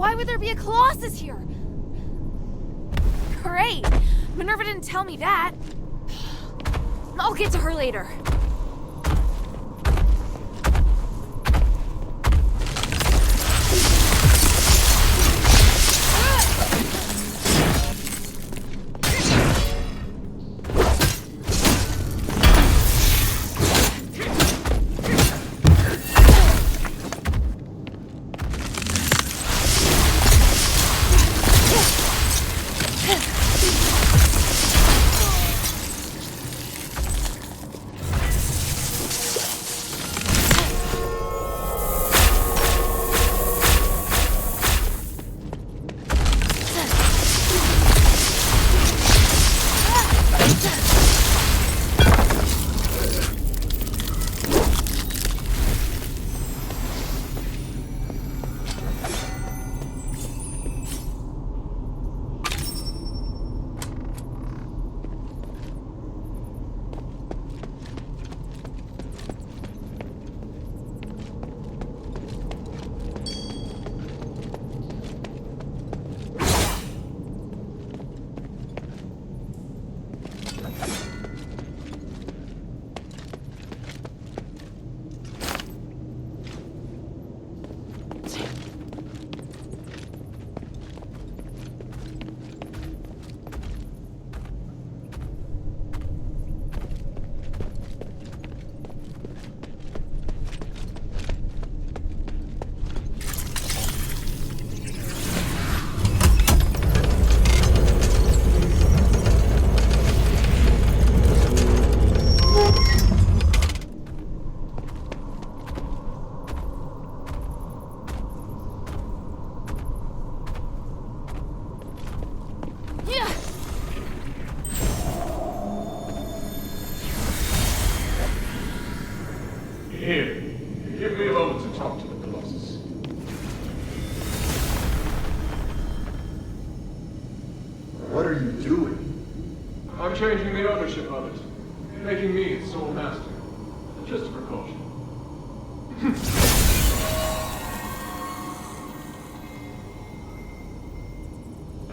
Why would there be a Colossus here? Great! Minerva didn't tell me that. I'll get to her later. Here, give me a moment to talk to the Colossus. What are you doing? I'm changing the ownership of it, making me its sole master. Just a precaution.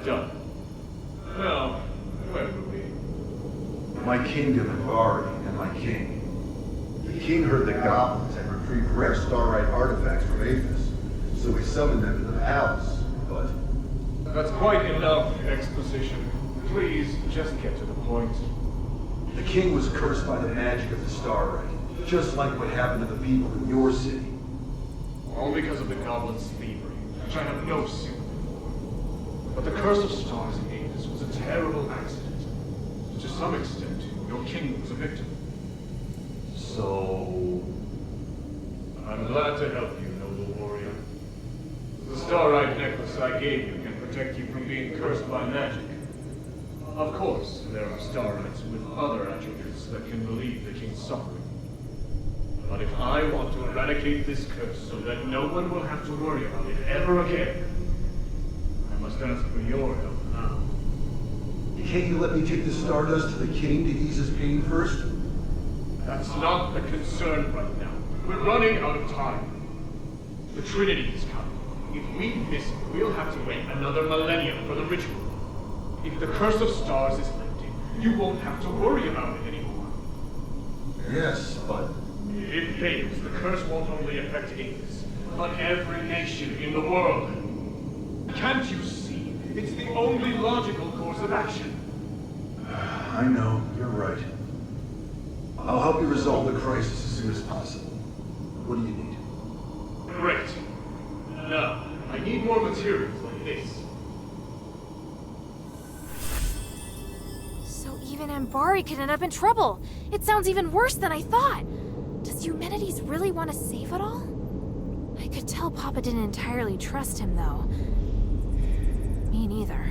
Done. Now, where were we? My kingdom, Anbari, and my king. The king heard the goblins had retrieved rare starlight artifacts from Aphes, so he summoned them to the palace, but... That's quite enough exposition. Please, just get to the point. The king was cursed by the magic of the starlight, just like what happened to the people in your city. All because of the goblin's thievery, which I have no sympathy for. But the curse of stars in Aphes was a terrible accident. To some extent, your king was a victim. So... I'm glad to help you, noble warrior. The starlight necklace I gave you can protect you from being cursed by magic. Of course, there are starlights with other attributes that can relieve the king's suffering. But if I want to eradicate this curse so that no one will have to worry about it ever again, I must ask for your help now. Can't you let me take the stardust to the king to ease his pain first? That's not the concern right now. We're running out of time. The Trinity is coming. If we miss it, we'll have to wait another millennium for the ritual. If the curse of stars is lifted, you won't have to worry about it anymore. Yes, but... If it fails, the curse won't only affect Aphes, but every nation in the world. Can't you see? It's the only logical course of action. I know, you're right. I'll help you resolve the crisis as soon as possible. What do you need? Great. Now, I need more materials like this. So even Anbari could end up in trouble. It sounds even worse than I thought. Does Eumenides really want to save it all? I could tell Papa didn't entirely trust him, though. Me neither.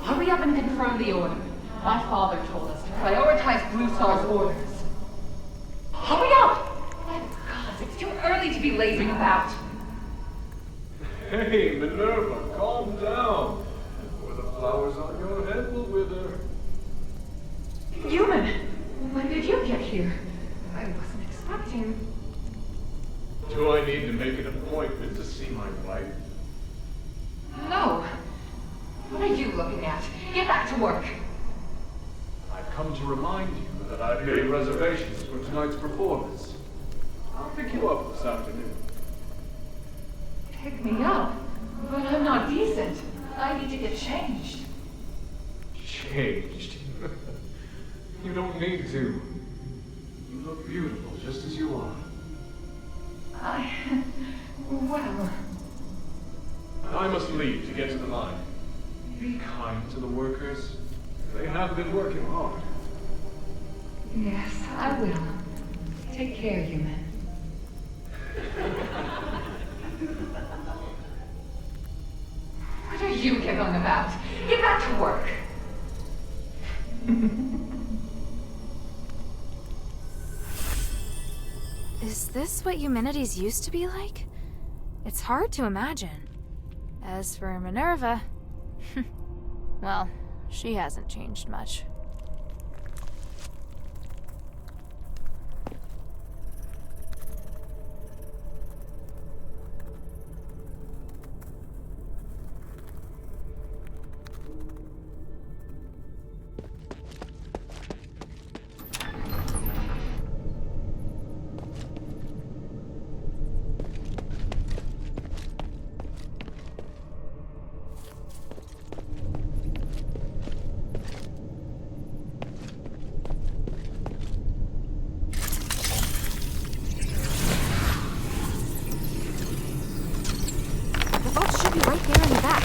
Hurry up and confirm the order. My father told us to prioritize Blue Star's orders. Hurry up! My God, it's too early to be lazing about. Hey, Minerva, calm down. For the flowers on your head will wither. Human, when did you get here? I wasn't expecting. Do I need to make an appointment to see my wife? No. What are you looking at? Get back to work. I've come to remind you that I've made reservations for tonight's performance. I'll pick you up this afternoon. Pick me up? But I'm not decent. I need to get changed. Changed? You don't need to. You look beautiful just as you are. Well... I must leave to get to the mine. Be kind to the workers. They have been working hard. Yes, I will. Take care, human. What are you giggling about? Get back to work. Is this what humanities used to be like? It's hard to imagine. As for Minerva, well, she hasn't changed much. Right there in the back.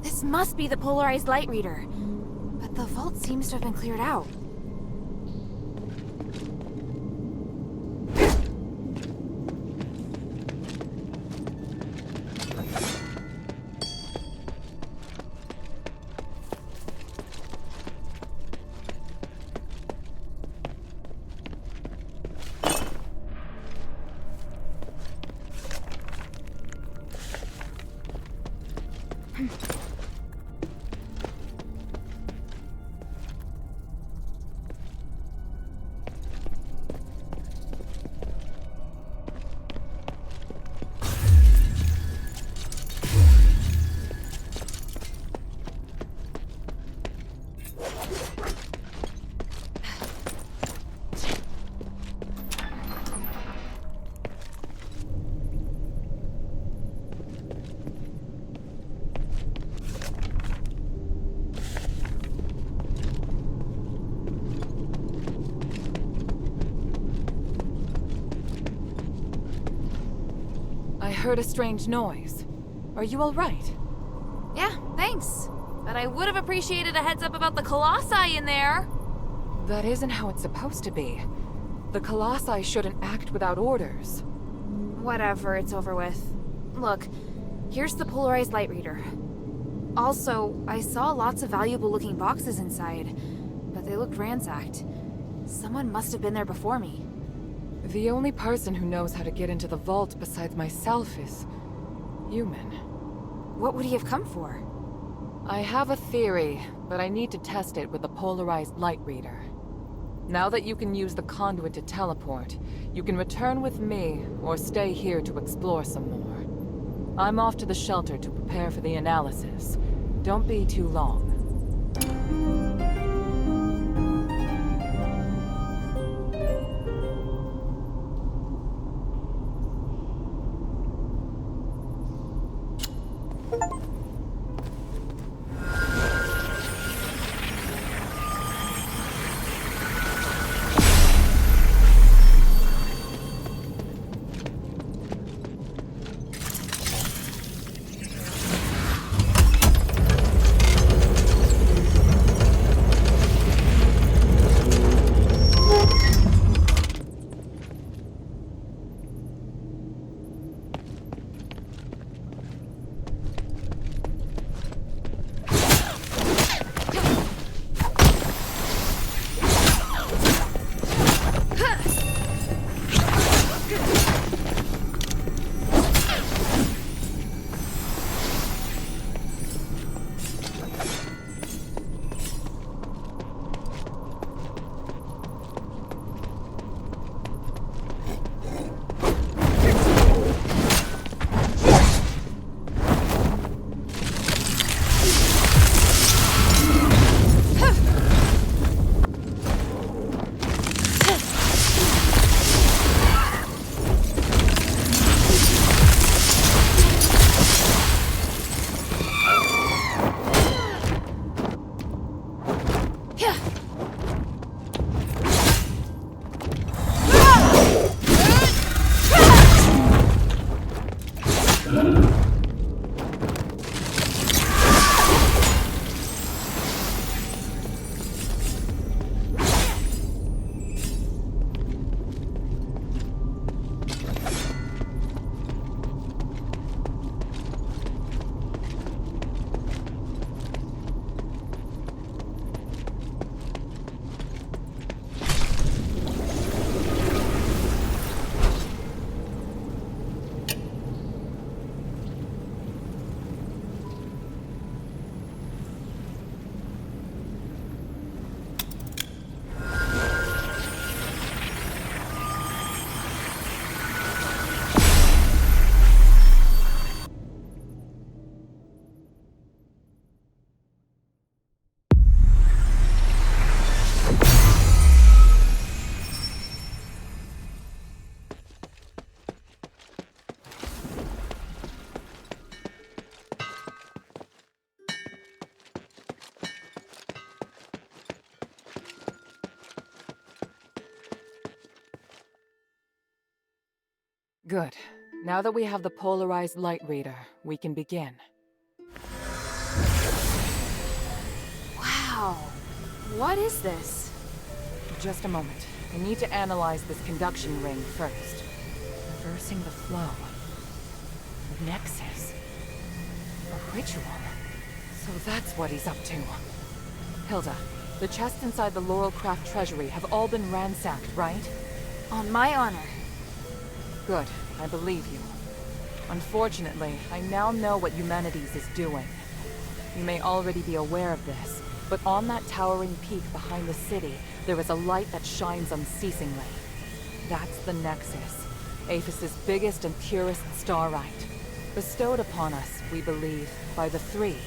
This must be the polarized light reader. But the vault seems to have been cleared out. I heard a strange noise. Are you all right? Yeah, thanks. But I would have appreciated a heads up about the Colossi in there. That isn't how it's supposed to be. The Colossi shouldn't act without orders. Whatever, it's over with. Look, here's the polarized light reader. Also, I saw lots of valuable-looking boxes inside, but they looked ransacked. Someone must have been there before me. The only person who knows how to get into the vault besides myself is... human. What would he have come for? I have a theory, but I need to test it with the polarized light reader. Now that you can use the conduit to teleport, you can return with me, or stay here to explore some more. I'm off to the shelter to prepare for the analysis. Don't be too long. Good. Now that we have the polarized light reader, we can begin. Wow. What is this? Just a moment. I need to analyze this conduction ring first. Reversing the flow. Nexus. A ritual. So that's what he's up to. Hilda, the chests inside the Laurelcraft treasury have all been ransacked, right? On my honor. Good. I believe you. Unfortunately, I now know what Humanities is doing. You may already be aware of this, but on that towering peak behind the city, there is a light that shines unceasingly. That's the Nexus, Aphes' biggest and purest starlight. Bestowed upon us, we believe, by the Three.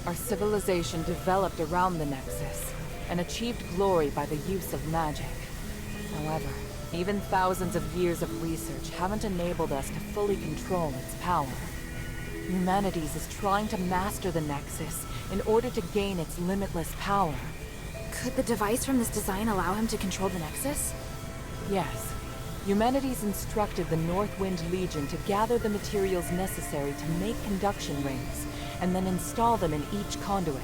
Our civilization developed around the Nexus, and achieved glory by the use of magic. However, even thousands of years of research haven't enabled us to fully control its power. Humanities is trying to master the Nexus in order to gain its limitless power. Could the device from this design allow him to control the Nexus? Yes. Humanities instructed the Northwind Legion to gather the materials necessary to make conduction rings, and then install them in each conduit.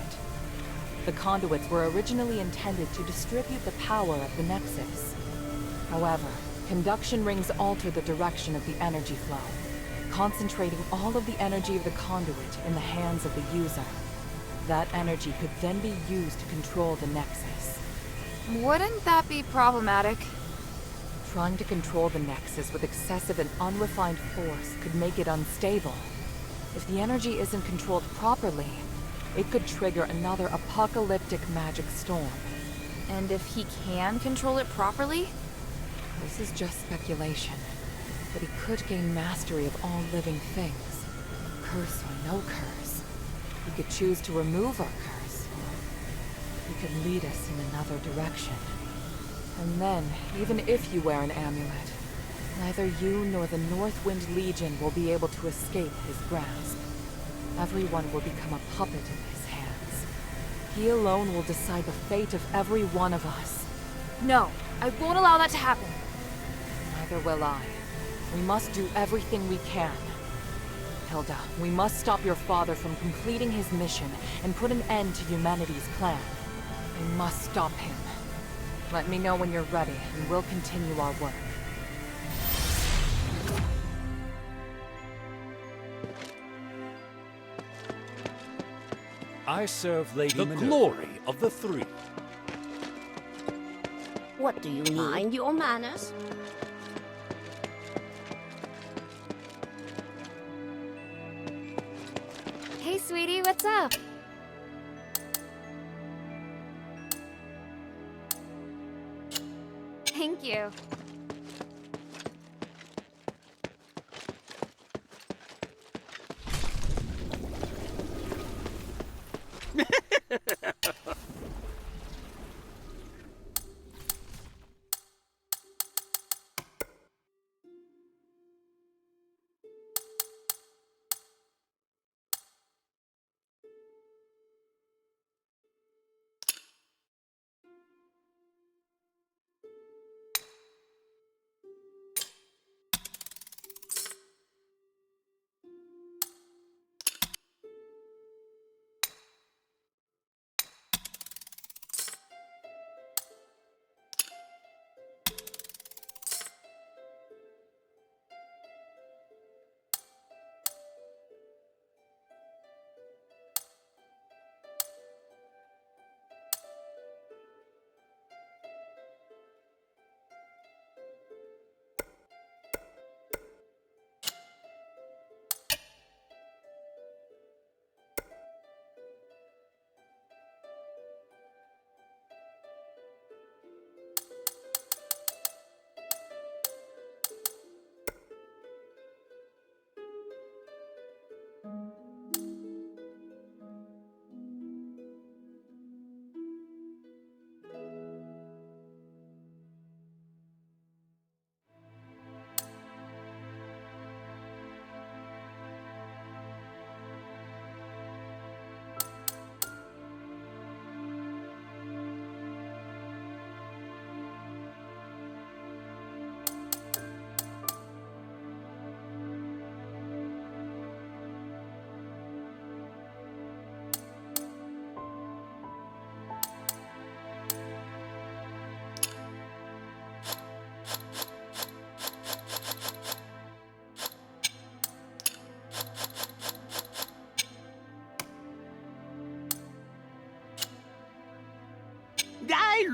The conduits were originally intended to distribute the power of the Nexus. However, conduction rings alter the direction of the energy flow, concentrating all of the energy of the conduit in the hands of the user. That energy could then be used to control the Nexus. Wouldn't that be problematic? Trying to control the Nexus with excessive and unrefined force could make it unstable. If the energy isn't controlled properly, it could trigger another apocalyptic magic storm. And if he can control it properly? This is just speculation, but he could gain mastery of all living things. Curse or no curse. He could choose to remove our curse, or he could lead us in another direction. And then, even if you wear an amulet, neither you nor the Northwind Legion will be able to escape his grasp. Everyone will become a puppet in his hands. He alone will decide the fate of every one of us. No, I won't allow that to happen. Neither will I. We must do everything we can. Hilda, we must stop your father from completing his mission and put an end to humanity's plan. We must stop him. Let me know when you're ready, and we'll continue our work. I serve Lady The Minerva. glory of the Three. What do you mind your manners? Hey, sweetie, what's up? Thank you.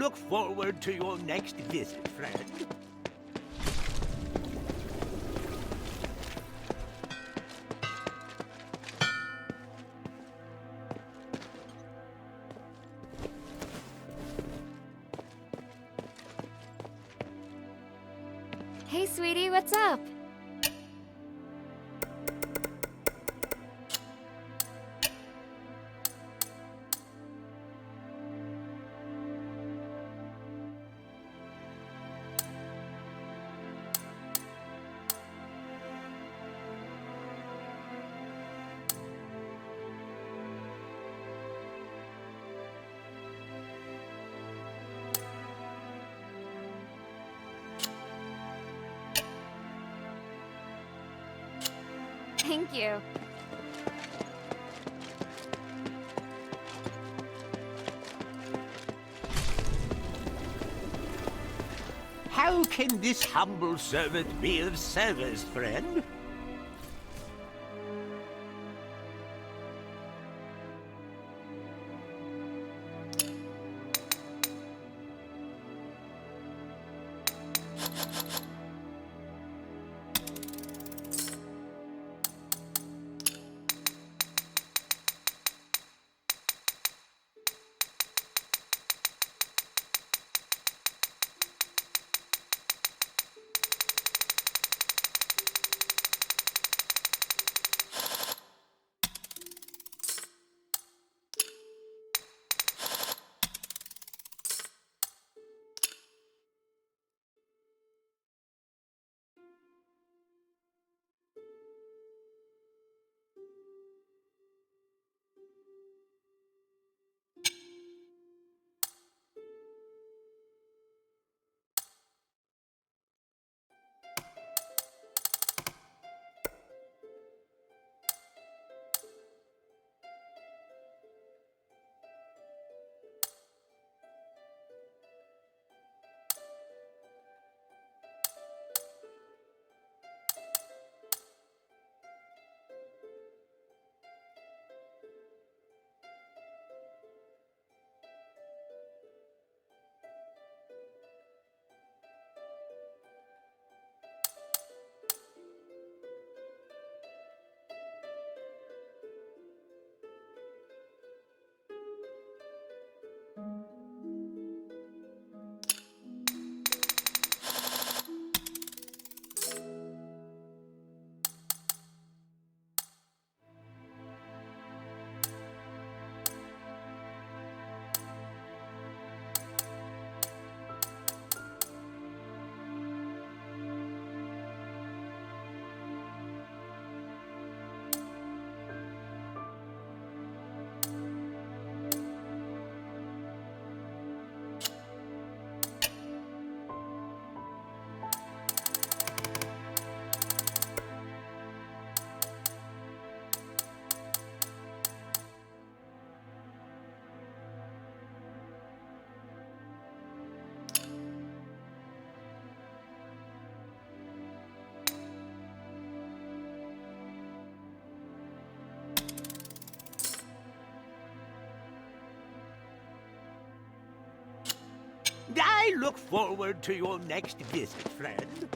look forward to your next visit, friend. Hey, sweetie, what's up? Thank you. How can this humble servant be of service, friend? I look forward to your next visit, friend.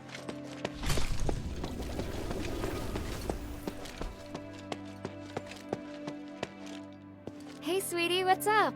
Hey, sweetie, what's up?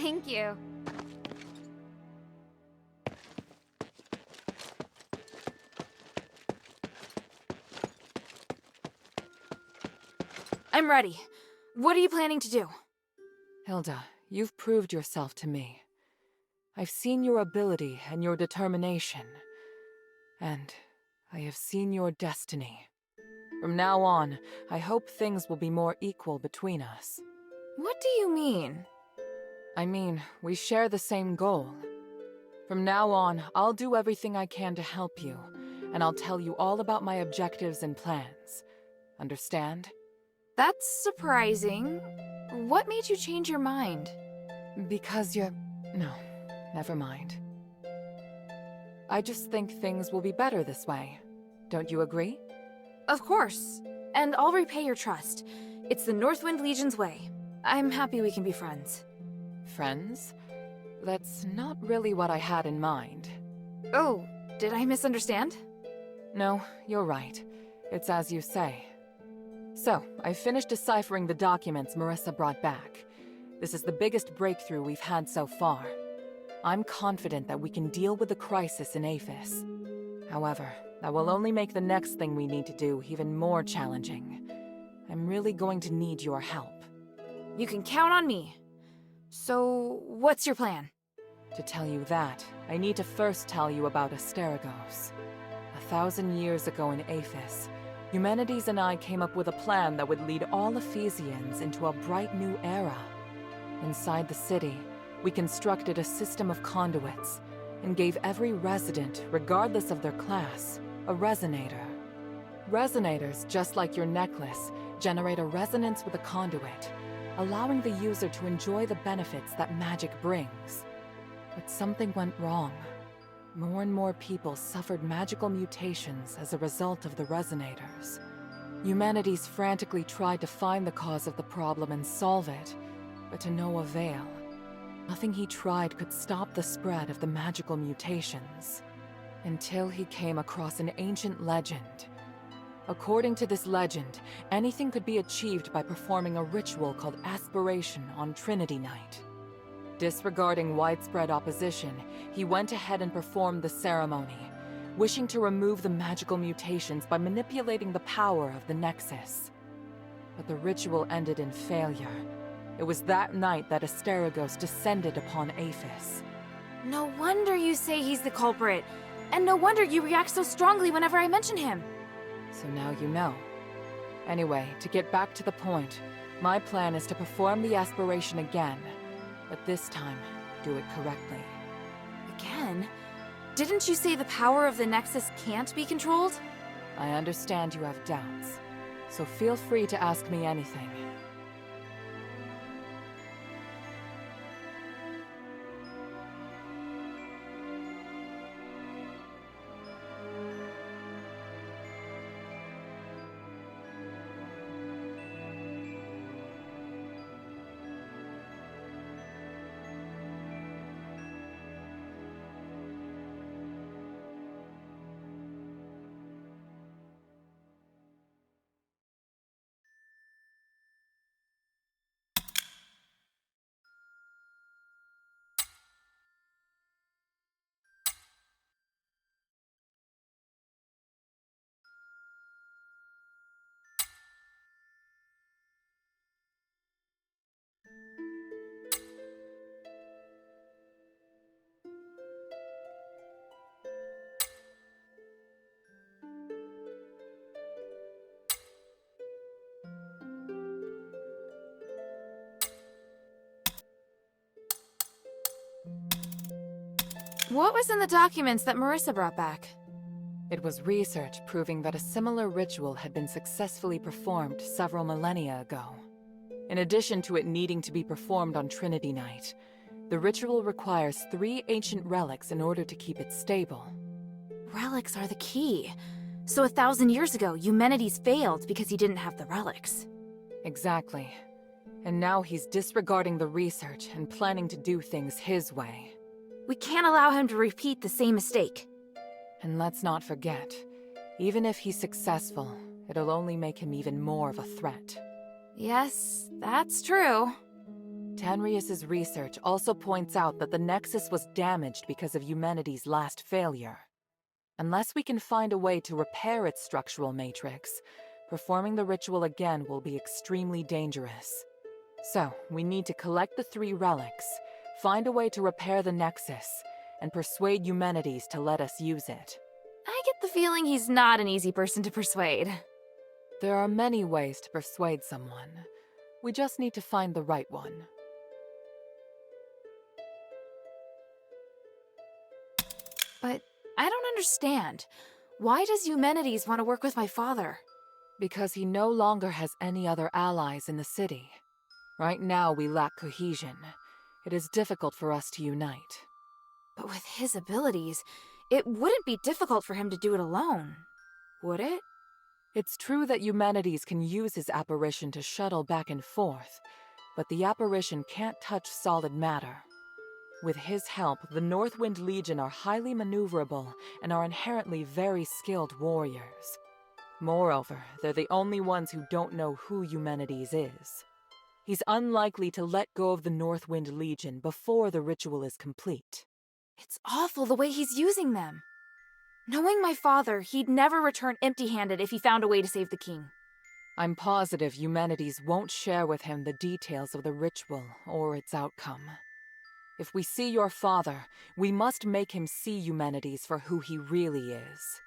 Thank you. I'm ready. What are you planning to do? Hilda, you've proved yourself to me. I've seen your ability and your determination. And I have seen your destiny. From now on, I hope things will be more equal between us. What do you mean? I mean, we share the same goal. From now on, I'll do everything I can to help you, and I'll tell you all about my objectives and plans. Understand? That's surprising. What made you change your mind? Because you're... No, never mind. I just think things will be better this way. Don't you agree? Of course. And I'll repay your trust. It's the Northwind Legion's way. I'm happy we can be friends. Friends? That's not really what I had in mind. Oh, did I misunderstand? No, you're right. It's as you say. So, I finished deciphering the documents Marissa brought back. This is the biggest breakthrough we've had so far. I'm confident that we can deal with the crisis in Aphes. However, that will only make the next thing we need to do even more challenging. I'm really going to need your help. You can count on me. So, what's your plan? To tell you that, I need to first tell you about Asterigos. 1,000 years ago in Aphes, Humanities and I came up with a plan that would lead all Ephesians into a bright new era. Inside the city, we constructed a system of conduits and gave every resident, regardless of their class, a resonator. Resonators, just like your necklace, generate a resonance with a conduit, allowing the user to enjoy the benefits that magic brings. But something went wrong. More and more people suffered magical mutations as a result of the resonators. Humanities frantically tried to find the cause of the problem and solve it, but to no avail. Nothing he tried could stop the spread of the magical mutations, until he came across an ancient legend. According to this legend, anything could be achieved by performing a ritual called aspiration on Trinity Night. Disregarding widespread opposition, he went ahead and performed the ceremony, wishing to remove the magical mutations by manipulating the power of the Nexus. But the ritual ended in failure. It was that night that Asterigos descended upon Aphes. No wonder you say he's the culprit. And no wonder you react so strongly whenever I mention him. So now you know. Anyway, to get back to the point, my plan is to perform the aspiration again, but this time, do it correctly. Again? Didn't you say the power of the Nexus can't be controlled? I understand you have doubts, so feel free to ask me anything. What was in the documents that Marissa brought back? It was research proving that a similar ritual had been successfully performed several millennia ago. In addition to it needing to be performed on Trinity Night, the ritual requires 3 ancient relics in order to keep it stable. Relics are the key. So 1,000 years ago, Humanities failed because he didn't have the relics. Exactly. And now he's disregarding the research and planning to do things his way. We can't allow him to repeat the same mistake. And let's not forget, even if he's successful, it'll only make him even more of a threat. Yes, that's true. Tanrius's research also points out that the Nexus was damaged because of Humanity's last failure. Unless we can find a way to repair its structural matrix, Performing the ritual again will be extremely dangerous. So, we need to collect the 3 relics, find a way to repair the Nexus, and persuade Eumenides to let us use it. I get the feeling he's not an easy person to persuade. There are many ways to persuade someone. We just need to find the right one. But I don't understand. Why does Eumenides want to work with my father? Because he no longer has any other allies in the city. Right now, we lack cohesion. It is difficult for us to unite. But with his abilities, it wouldn't be difficult for him to do it alone, would it? It's true that Eumenides can use his apparition to shuttle back and forth, but the apparition can't touch solid matter. With his help, the Northwind Legion are highly maneuverable and are inherently very skilled warriors. Moreover, they're the only ones who don't know who Eumenides is. He's unlikely to let go of the Northwind Legion before the ritual is complete. It's awful the way he's using them. Knowing my father, he'd never return empty-handed if he found a way to save the king. I'm positive Eumenides won't share with him the details of the ritual or its outcome. If we see your father, we must make him see Eumenides for who he really is.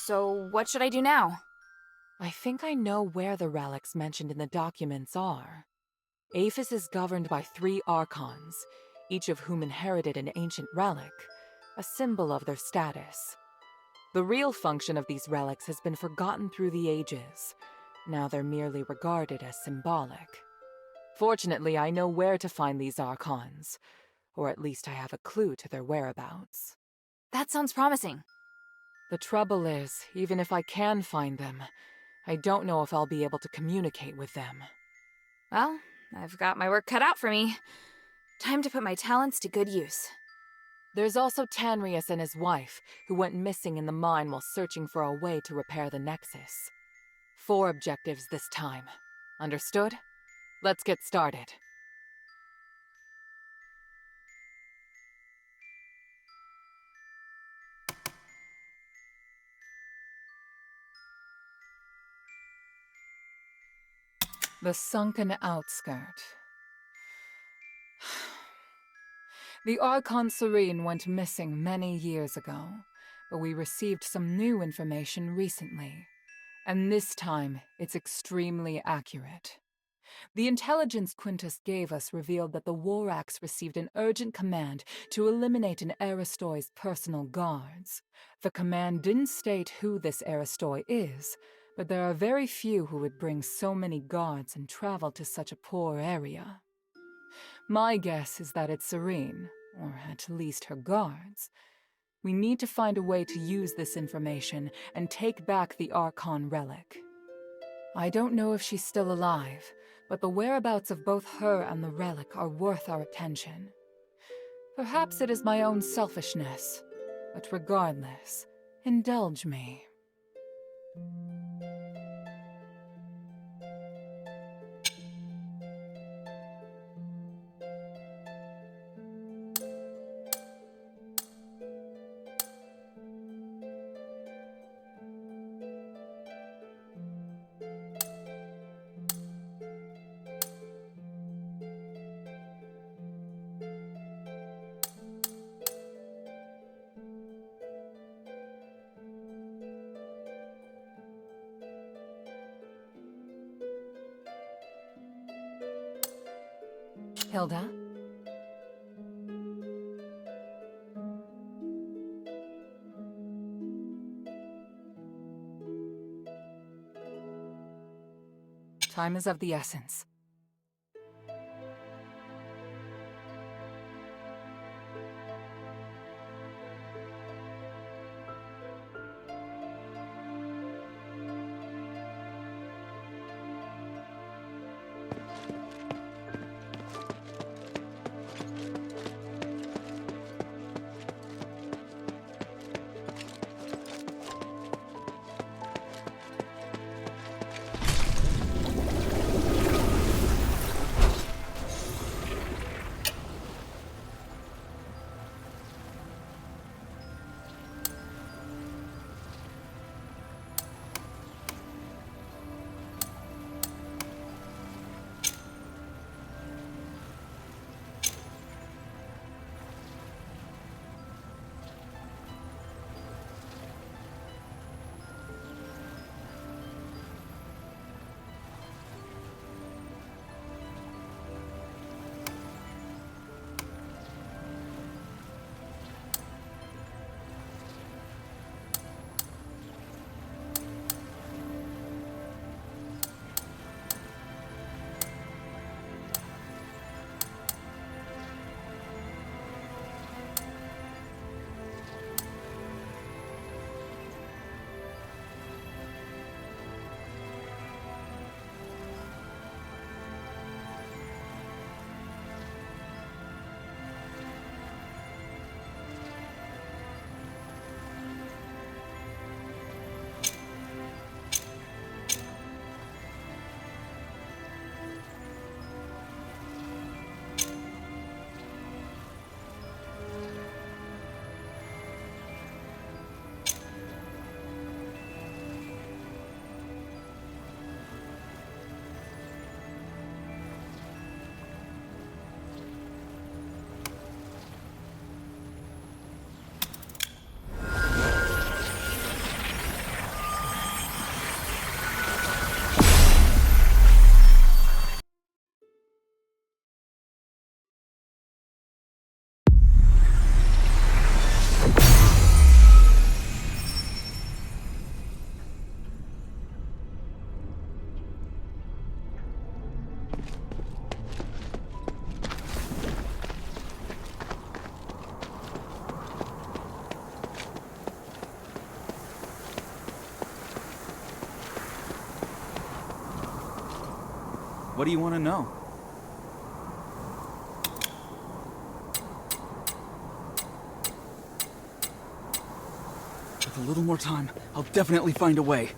So, what should I do now? I think I know where the relics mentioned in the documents are. Aphes is governed by 3 archons, each of whom inherited an ancient relic, a symbol of their status. The real function of these relics has been forgotten through the ages. Now they're merely regarded as symbolic. Fortunately, I know where to find these archons, or at least I have a clue to their whereabouts. That sounds promising. The trouble is, even if I can find them, I don't know if I'll be able to communicate with them. Well, I've got my work cut out for me. Time to put my talents to good use. There's also Tanrius and his wife, who went missing in the mine while searching for a way to repair the Nexus. 4 objectives this time. Understood? Let's get started. The sunken outskirt. The Archon Serene went missing many years ago, but we received some new information recently. And this time, it's extremely accurate. The intelligence Quintus gave us revealed that the Warax received an urgent command to eliminate an Aristoi's personal guards. The command didn't state who this Aristoi is, but there are very few who would bring so many guards and travel to such a poor area. My guess is that it's Serene, or at least her guards. We need to find a way to use this information and take back the Archon relic. I don't know if she's still alive, but the whereabouts of both her and the relic are worth our attention. Perhaps it is my own selfishness, but regardless, indulge me. Hilda? Time is of the essence. What do you want to know? a little more time, I'll definitely find a way.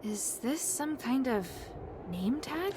Is this some kind of name tag?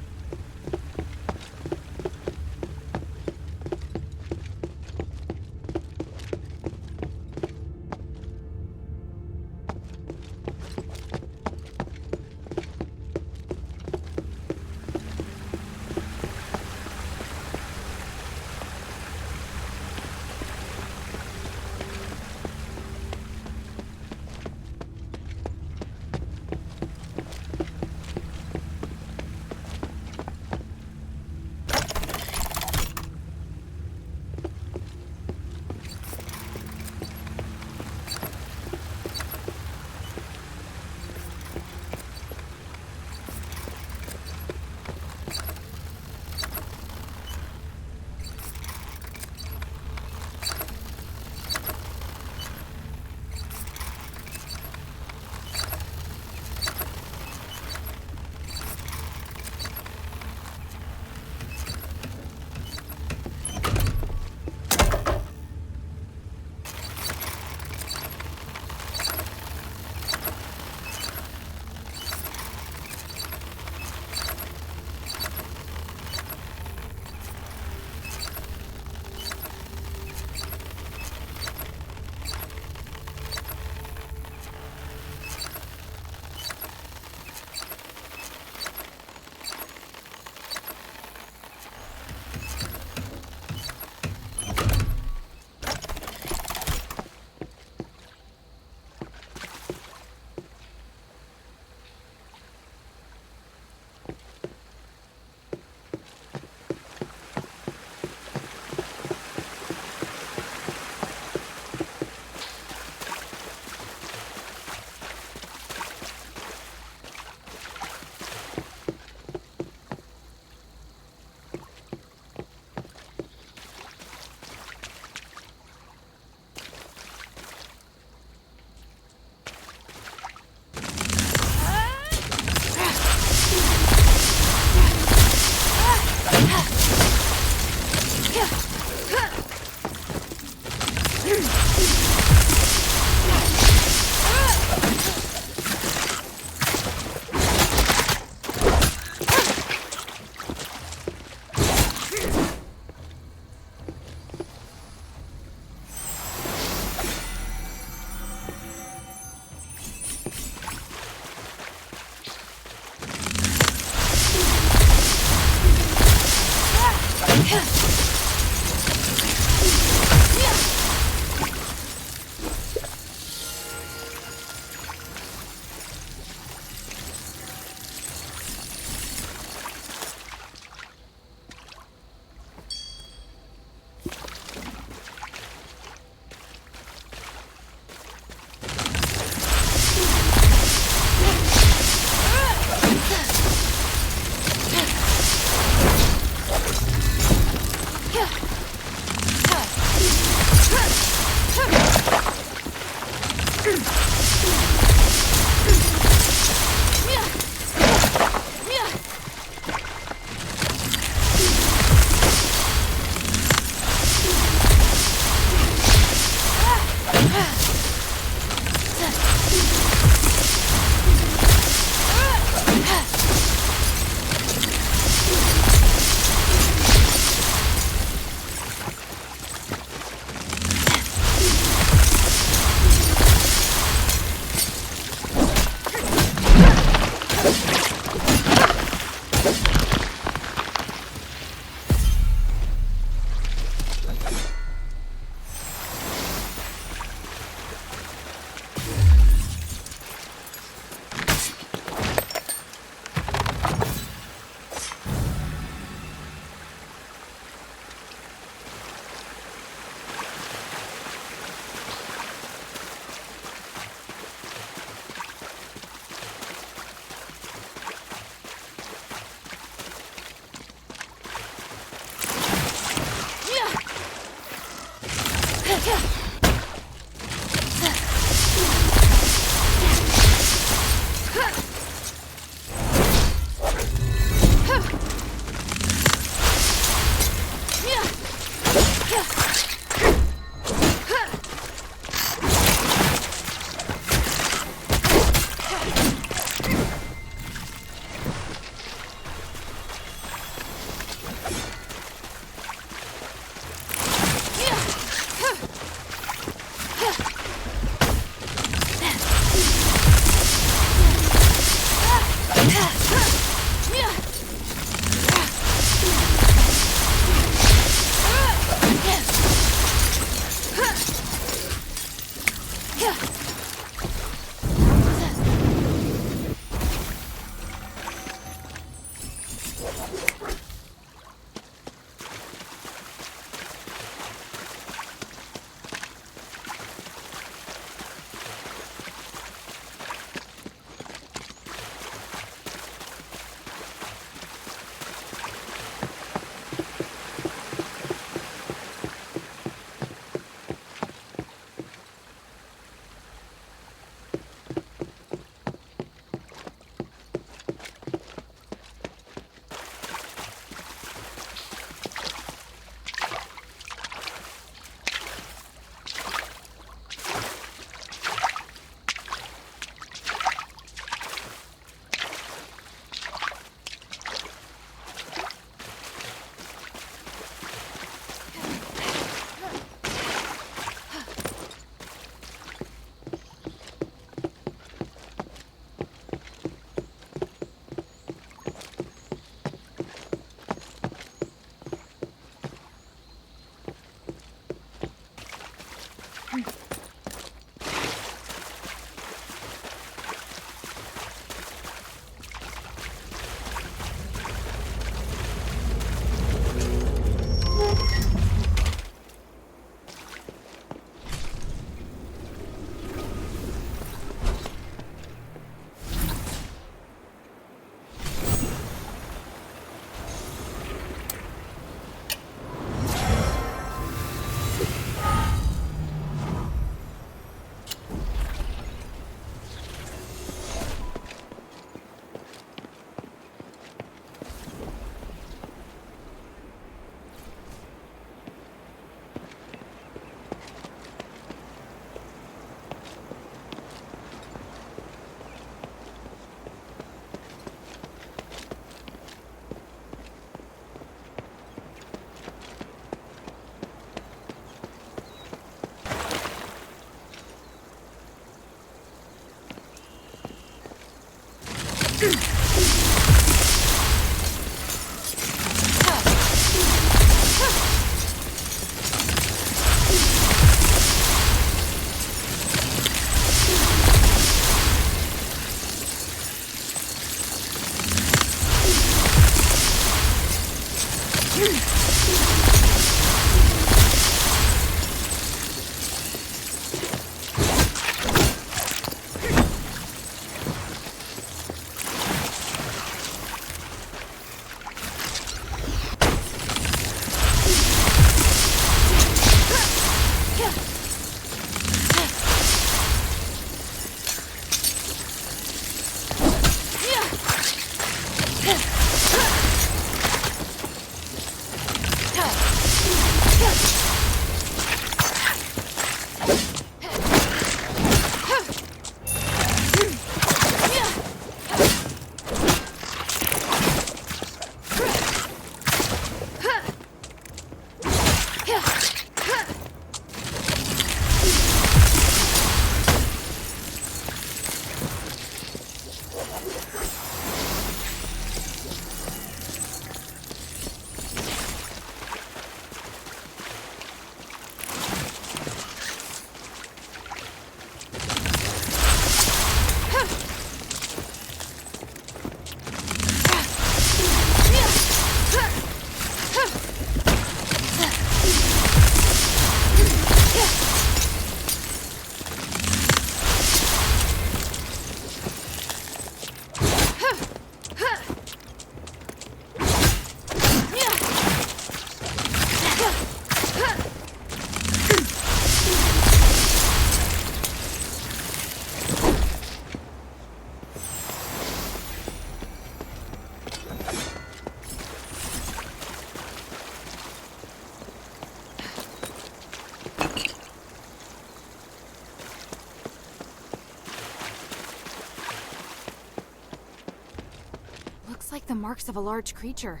like the marks of a large creature.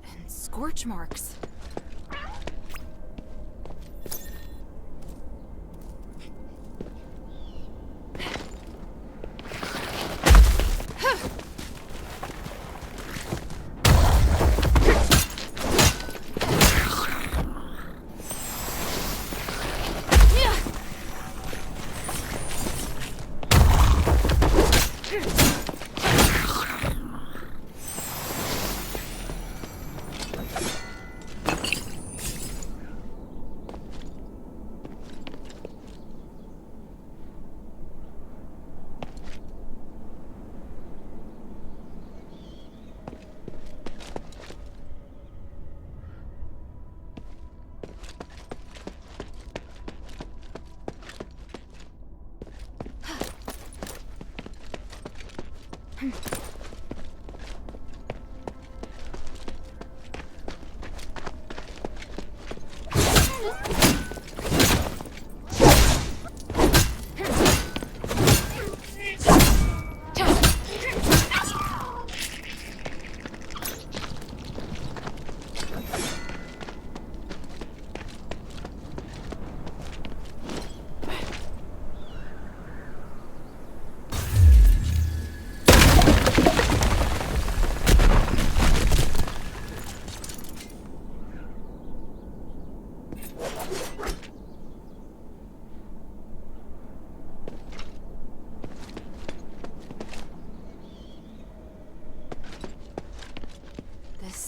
And scorch marks.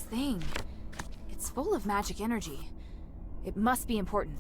Thing. It's full of magic energy. It must be important.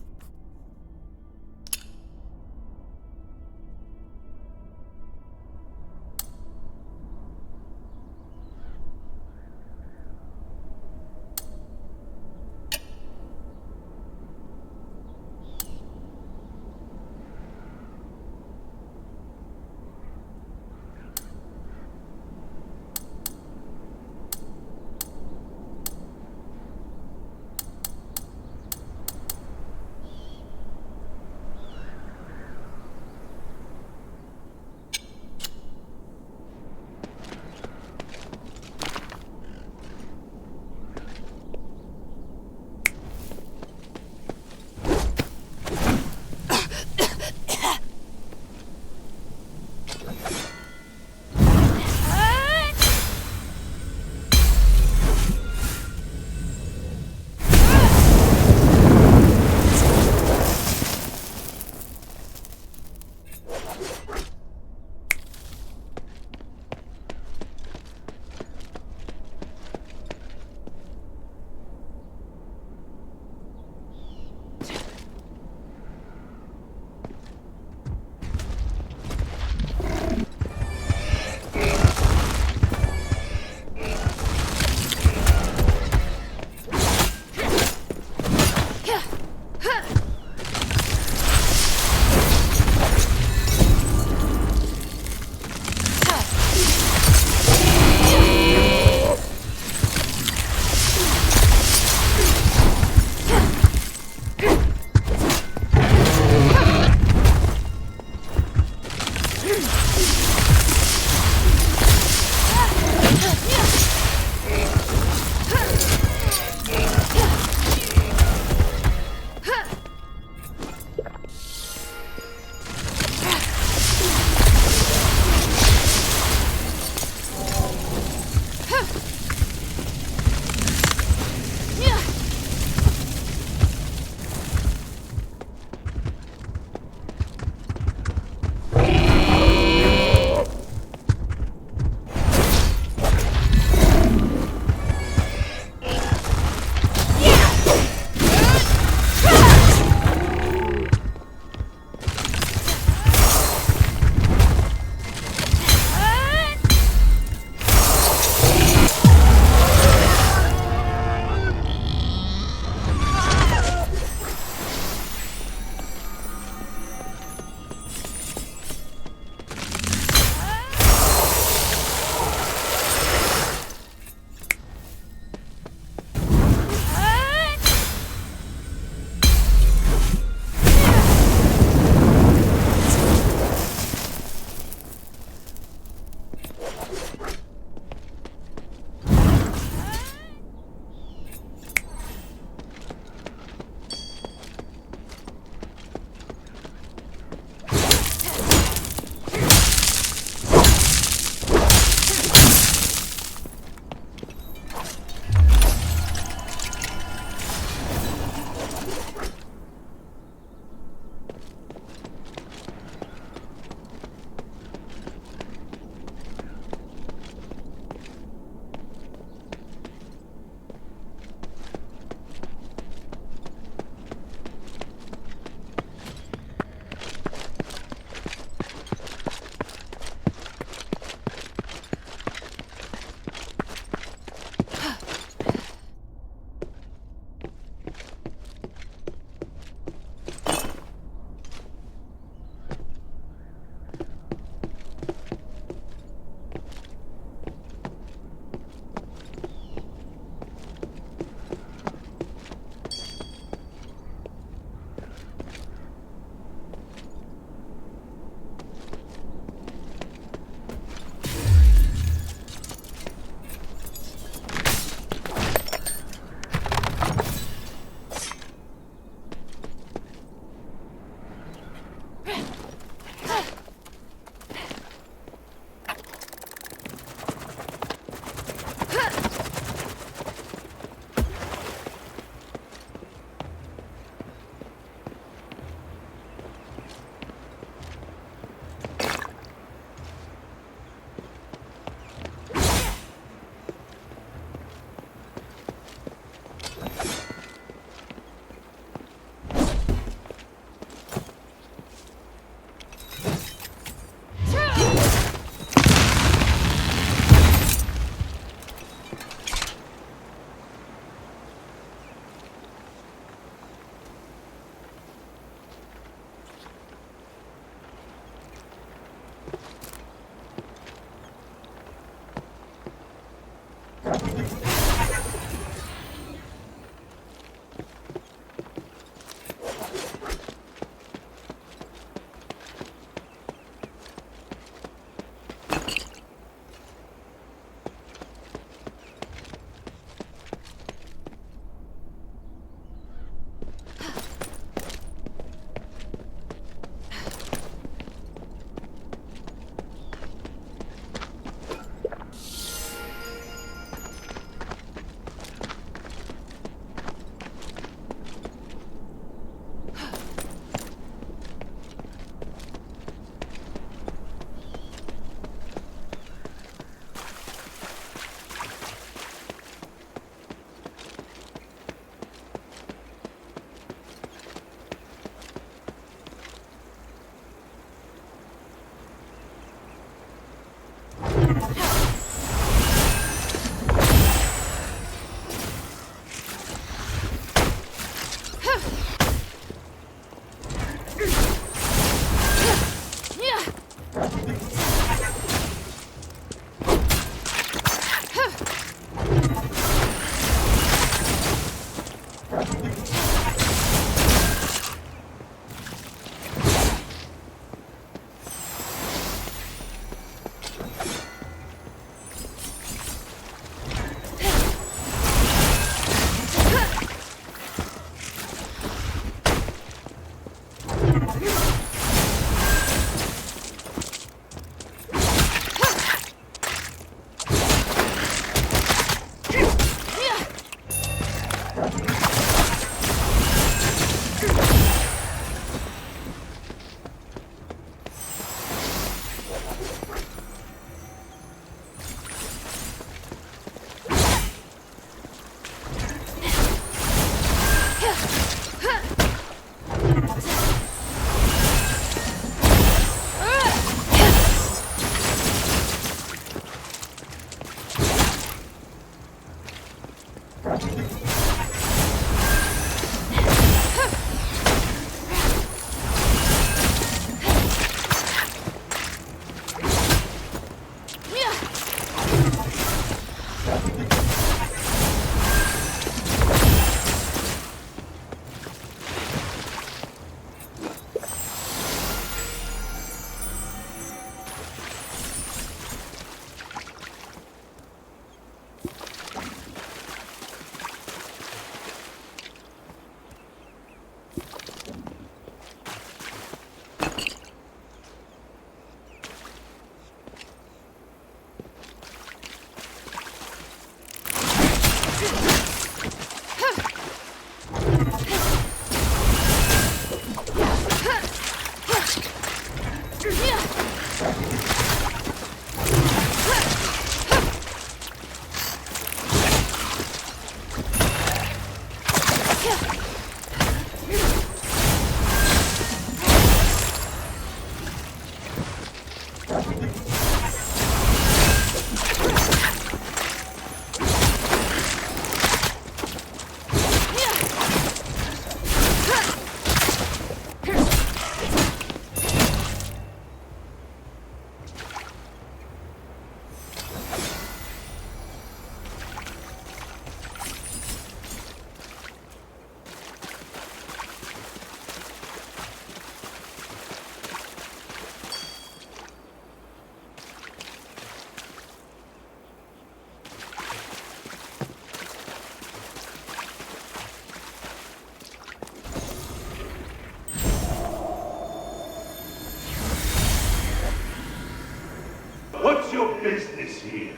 What's your business here?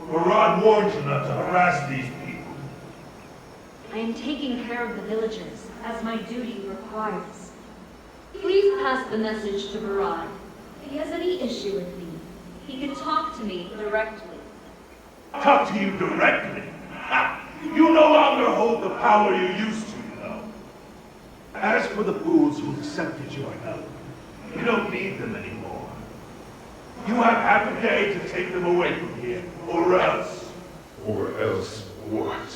Barad warned you not to harass these people. I am taking care of the villagers, as my duty requires. Please pass the message to Barad. If he has any issue with me, he can talk to me directly. Talk to you directly? Ha! You no longer hold the power you used to, you know. As for the fools who accepted your help, you don't need them anymore. You have half a day to take them away from here, or else. Or else what?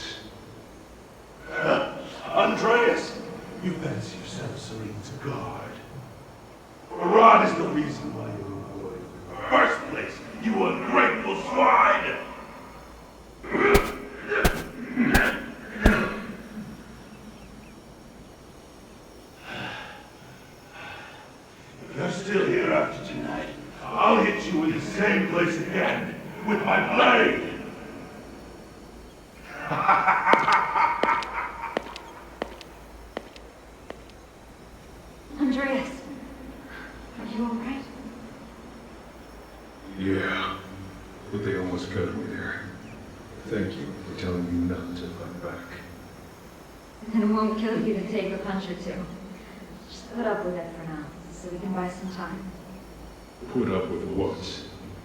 Andreas, you fancy yourself Serene's guard. Barad is the reason why you're employed. In the first place, you ungrateful swine! If you're still here after tonight, I'll hit you in the same place again, with my blade! Andreas, are you alright? Yeah, but they almost got me there. Thank you for telling me not to fight back. And it won't kill you to take a punch or two. Just put up with it for now, so we can buy some time. Put up with what?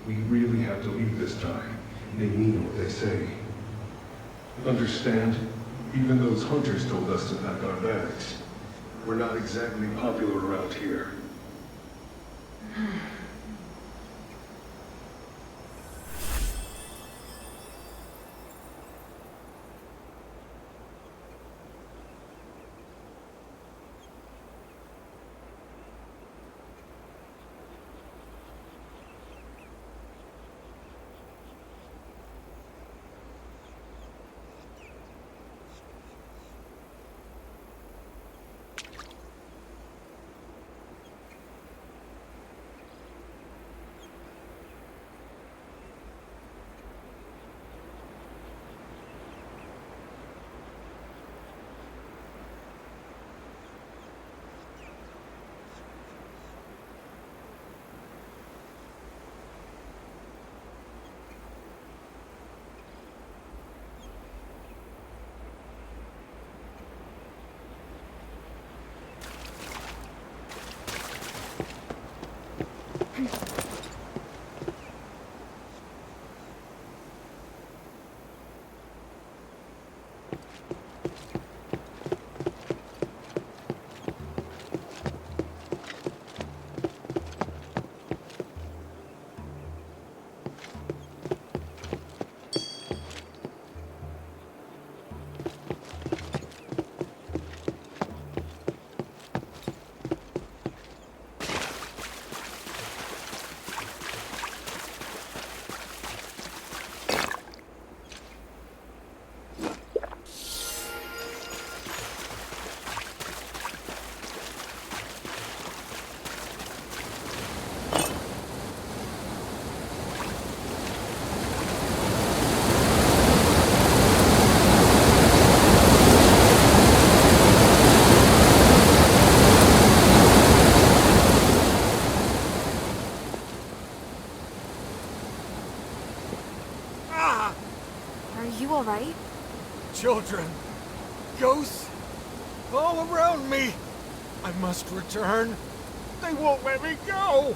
We really have to leave this time. They mean what they say. Understand? Even those hunters told us to pack our bags. We're not exactly popular around here. Alright? Children. Ghosts. All around me. I must return. They won't let me go.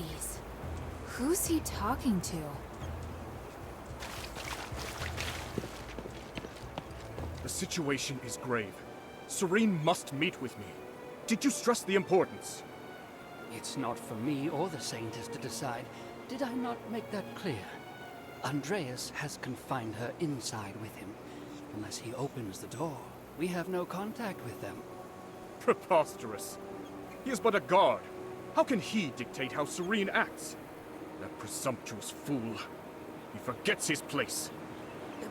Jeez. Who's he talking to? The situation is grave. Serene must meet with me. Did you stress the importance? It's not for me or the Saintess to decide. Did I not make that clear? Andreas has confined her inside with him. Unless he opens the door, we have no contact with them. Preposterous. He is but a guard. How can he dictate how Serene acts? That presumptuous fool. He forgets his place.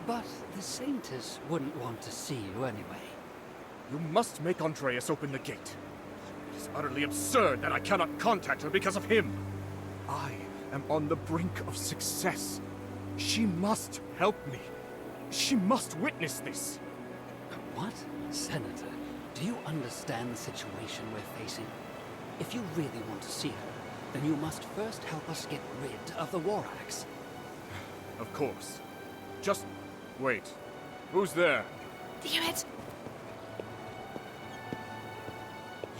But the Saintess wouldn't want to see you anyway. You must make Andreas open the gate. It is utterly absurd that I cannot contact her because of him. I am on the brink of success. She must help me. She must witness this. What? Senator, do you understand the situation we're facing? If you really want to see her, then you must first help us get rid of the War Axe. Of course. Just wait. Who's there? Damn it!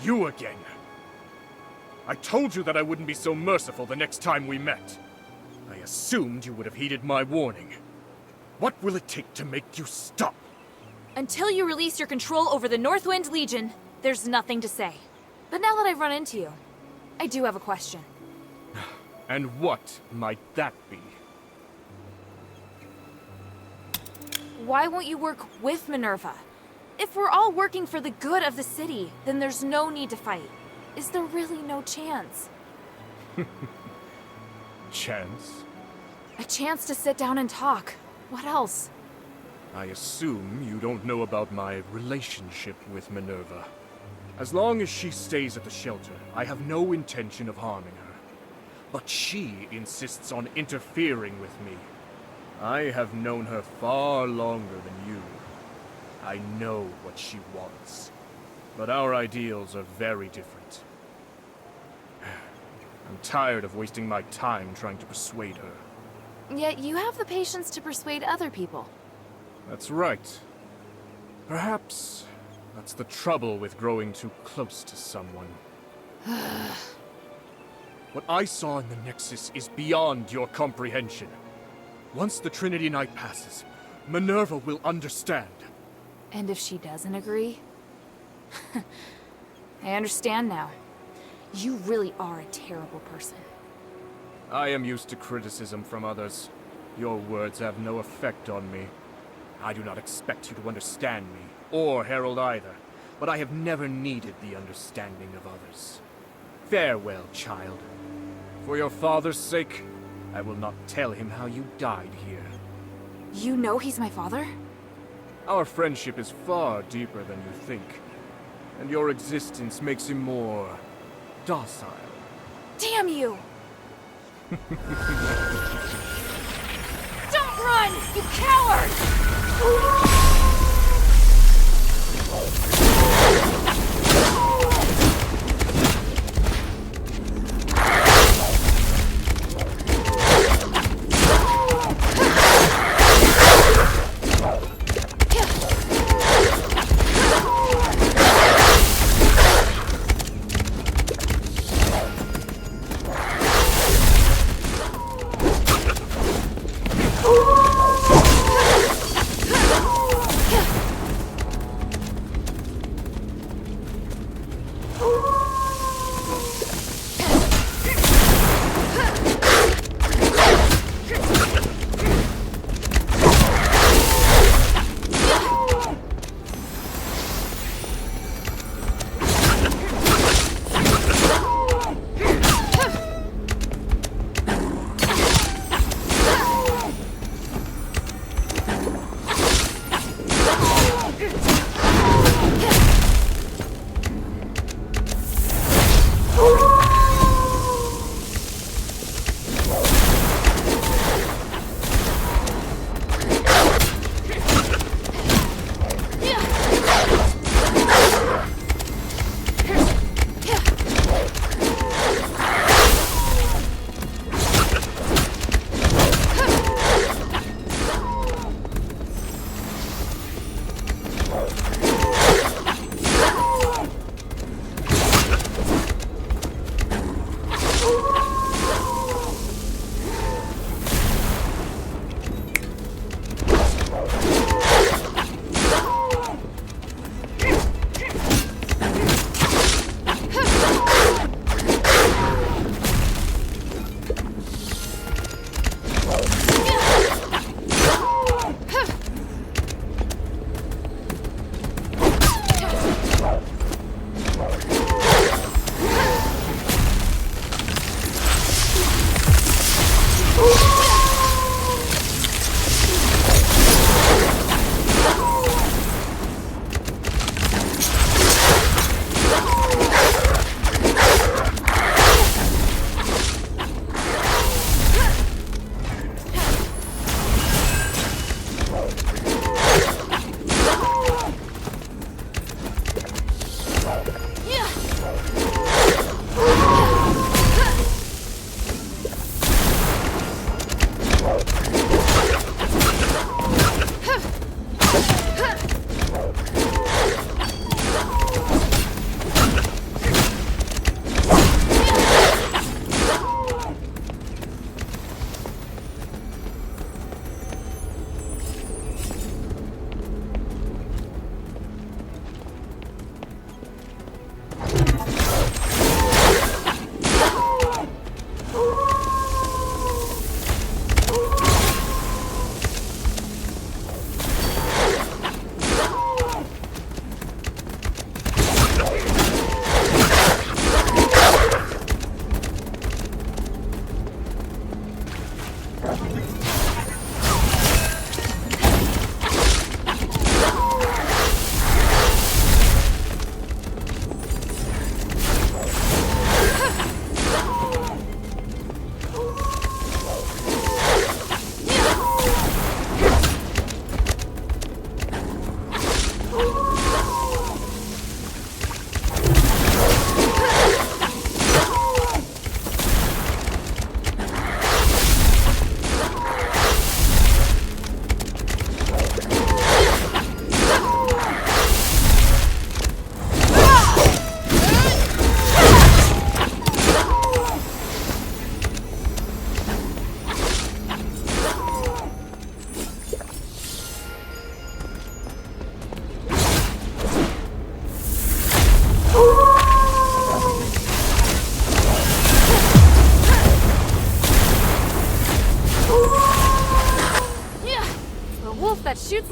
You again. I told you that I wouldn't be so merciful the next time we met. I assumed you would have heeded my warning. What will it take to make you stop? Until you release your control over the Northwind Legion, there's nothing to say. But now that I've run into you, I do have a question. And what might that be? Why won't you work with Minerva? If we're all working for the good of the city, then there's no need to fight. Is there really no chance? Chance? A chance to sit down and talk. What else? I assume you don't know about my relationship with Minerva. As long as she stays at the shelter, I have no intention of harming her. But she insists on interfering with me. I have known her far longer than you. I know what she wants. But our ideals are very different. I'm tired of wasting my time trying to persuade her. Yet you have the patience to persuade other people. That's right. Perhaps that's the trouble with growing too close to someone. What I saw in the Nexus is beyond your comprehension. Once the Trinity Night passes, Minerva will understand. And if she doesn't agree? I understand now. You really are a terrible person. I am used to criticism from others. Your words have no effect on me. I do not expect you to understand me, or Harold either, but I have never needed the understanding of others. Farewell, child. For your father's sake, I will not tell him how you died here. You know he's my father? Our friendship is far deeper than you think, and your existence makes him more docile. Damn you! Don't run, you coward!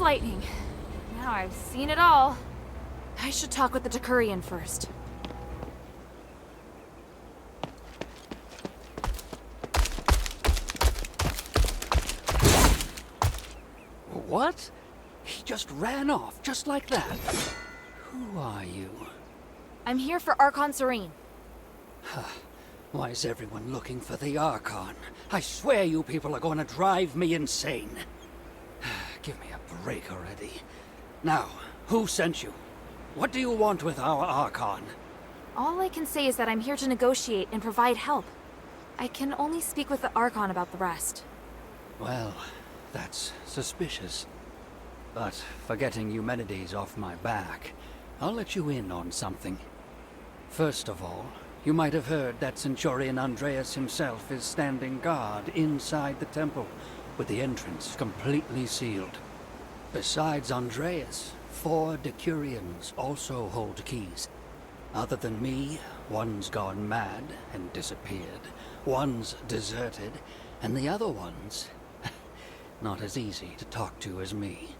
lightning. Now I've seen it all. I should talk with the Decurion first. What? He just ran off, just like that. Who are you? I'm here for Archon Serene. Why is everyone looking for the Archon? I swear you people are going to drive me insane. Give me a break already. Now, who sent you? What do you want with our Archon? All I can say is that I'm here to negotiate and provide help. I can only speak with the Archon about the rest. Well, that's suspicious. But for getting Eumenides off my back, I'll let you in on something. First of all, you might have heard that Centurion Andreas himself is standing guard inside the temple, with the entrance completely sealed. Besides Andreas, 4 Decurions also hold keys. Other than me, one's gone mad and disappeared, one's deserted, and the other one's not as easy to talk to as me.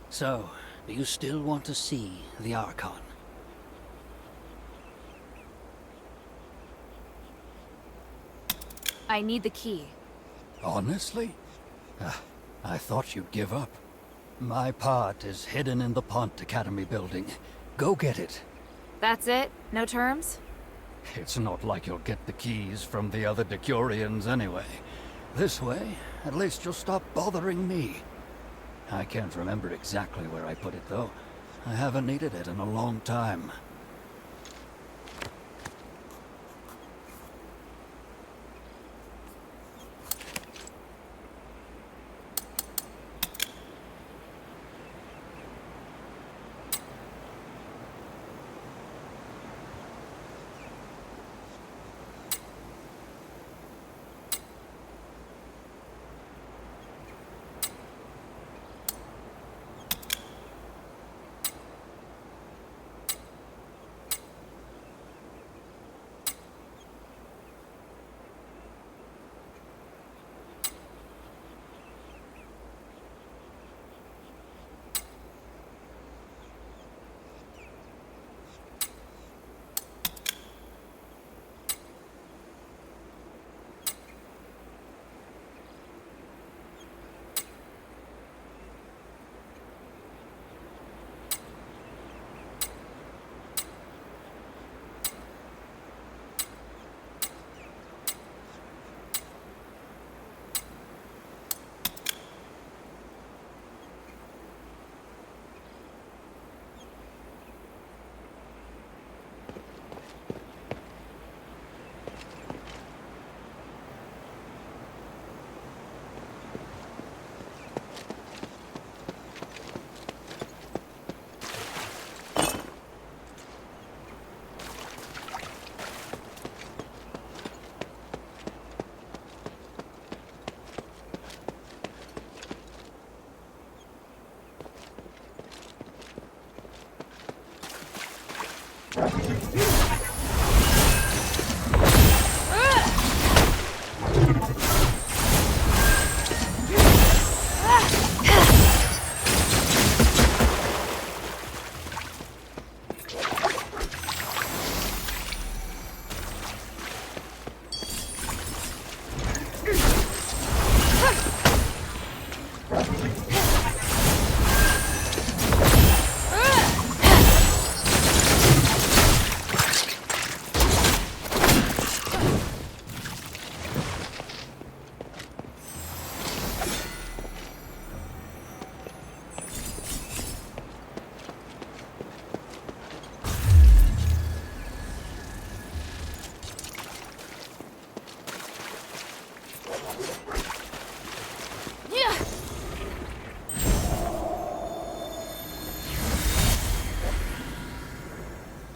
So, do you still want to see the Archon? I need the key. Honestly? I thought you'd give up. My part is hidden in the Pont Academy building. Go get it. That's it? No terms? It's not like you'll get the keys from the other Decurions anyway. This way, at least you'll stop bothering me. I can't remember exactly where I put it, though. I haven't needed it in a long time.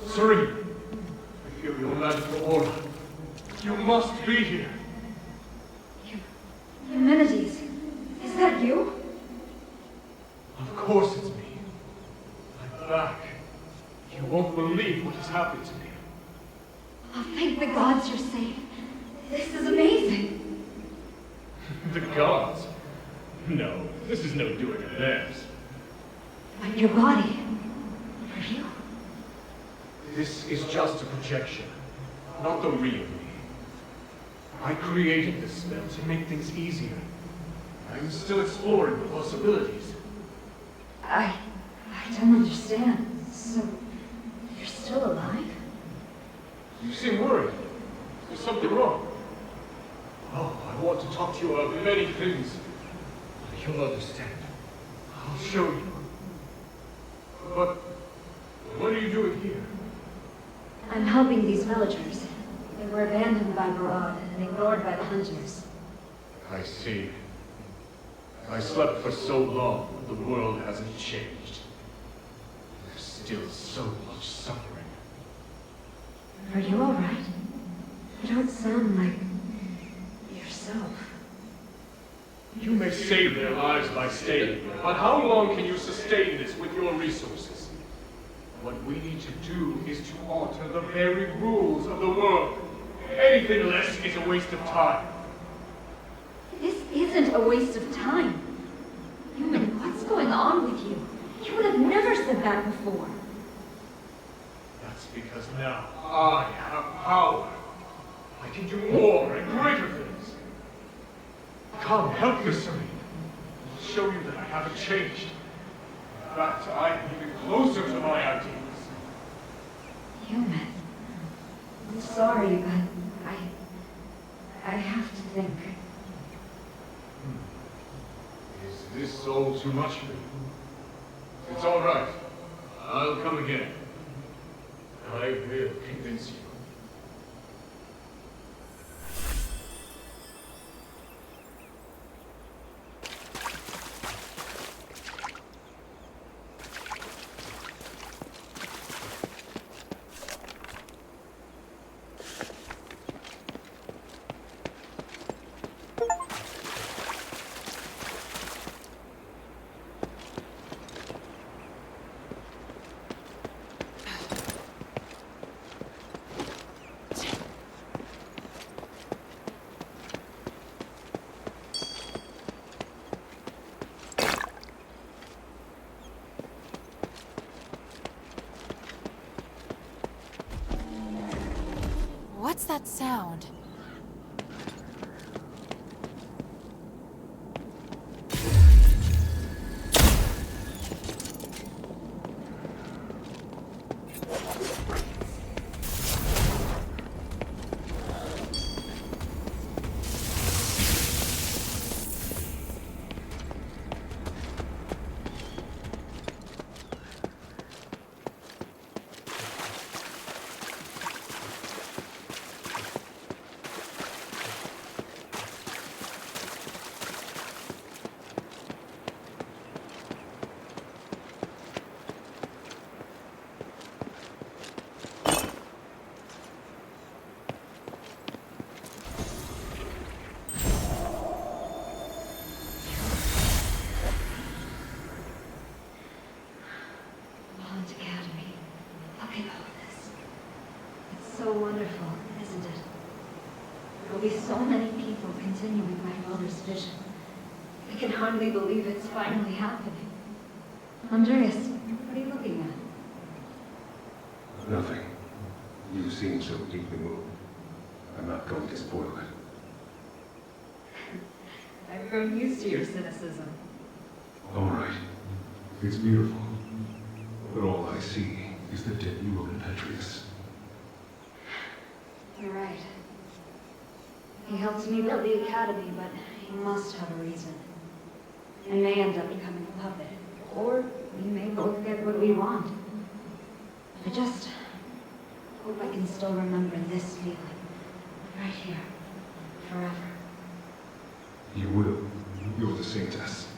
Serene, I feel your magical aura. You must be here. Eumenides, is that you? Of course it's me. I'm back. You won't believe what has happened to me. Oh, thank the gods you're safe. This is amazing. The gods? No, this is no doing of theirs. Your body. For you. This is just a projection, not the real me. I created this spell to make things easier. I'm still exploring the possibilities. I don't understand. So, you're still alive? You seem worried. Is something wrong? Oh, I want to talk to you about many things. You'll understand. I'll show you. But what are you doing here? I'm helping these villagers. They were abandoned by Barad and ignored by the hunters. I see. I slept for so long, but the world hasn't changed. There's still so much suffering. Are you alright? You don't sound like yourself. You may save their lives by staying here, but how long can you sustain this with your resources? What we need to do is to alter the very rules of the world. Anything less is a waste of time. This isn't a waste of time. Human, what's going on with you? You would have never said that before. That's because now I have power. I can do more and greater things. Come, help me, Serene. I'll show you that I haven't changed. In fact, I'm even closer to my ideals. Human. I'm sorry, but I have to think. Is this all too much for you? It's all right. I'll come again. I will convince you. What's that sound? So wonderful, isn't it? There'll be so many people continuing my father's vision. I can hardly believe it's finally happening. Andreas, what are you looking at? Nothing. You seem so deeply moved. I'm not going to spoil it. I've grown used to your cynicism. All right. It's beautiful. But all I see is the dead you wrote in Petrius. You're right. He helped me build the academy, but he must have a reason. I may end up becoming a puppet, or we may both get what we want. I just hope I can still remember this feeling, right here, forever. You will. You're the saintess.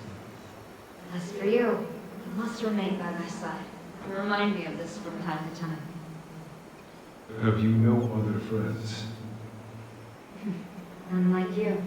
As for you, I must remain by my side. Remind me of this from time to time. Have you no other friends? Unlike you.